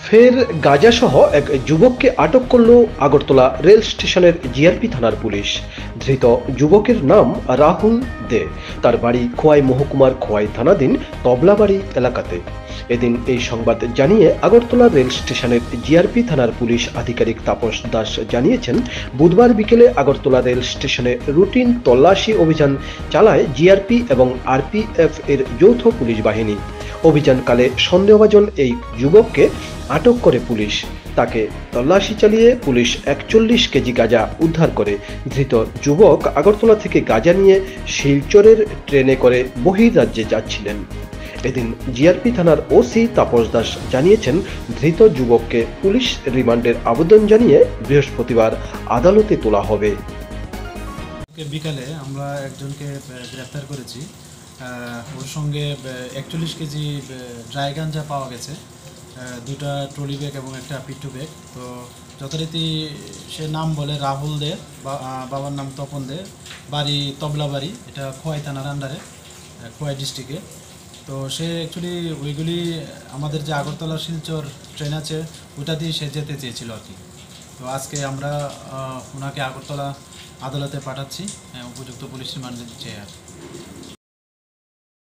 ফের গাঁজাসহ এক যুবককে আটক করল আগরতলা রেল স্টেশনের জিআরপি থানার পুলিশ। ধৃত যুবকের নাম রাহুল দে। তার বাড়ি খোয়াই মহকুমার খোয়াই থানাধীন তবলাবাড়ি এলাকাতে। এদিন এই সংবাদ জানিয়ে আগরতলা রেল স্টেশনের জিআরপি থানার পুলিশ আধিকারিক তাপস দাস জানিয়েছেন, বুধবার বিকেলে আগরতলা রেল স্টেশনে রুটিন তল্লাশি অভিযান চালায় জিআরপি এবং আরপিএফ এর যৌথ পুলিশ বাহিনী। অভিযানকালে সন্দেহভাজন এই যুবককে আটক করে পুলিশ। তাকে তল্লাশি চালিয়ে পুলিশ 41 কেজি গাঁজা উদ্ধার করে। ধৃত যুবক আগরতলা থেকে গাঁজা নিয়ে শিলচরের ট্রেনে করে বহির্রাজ্যে যাচ্ছিলেন। এদিন জিআরপি থানার ওসি তাপস দাস জানিয়েছেন, ধৃত যুবককে পুলিশ রিমান্ডের আবেদন জানিয়ে বৃহস্পতিবার আদালতে তোলা হবে। বিকালে আমরা একজনকে গ্রেপ্তার করেছি। ওর সঙ্গে 41 কেজি ড্রাই গাঞ্জা পাওয়া গেছে, দুটা ট্রলি ব্যাগ এবং একটা পিট্টু ব্যাগ। তো যথারীতি সে নাম বলে রাহুল দে, বাবার নাম তপন দে, বাড়ি তবলাবাড়ি, এটা খোয়াই থানার আন্ডারে, খোয়াই ডিস্ট্রিক্টে। তো সে অ্যাকচুয়ালি ওইগুলি আমাদের যে আগরতলা শিলচর ট্রেন আছে ওইটা দিয়ে সে যেতে চেয়েছিল আর কি। তো আজকে আমরা ওনাকে আগরতলা আদালতে পাঠাচ্ছি, উপযুক্ত পুলিশ রিমান্ডে চেয়ে আর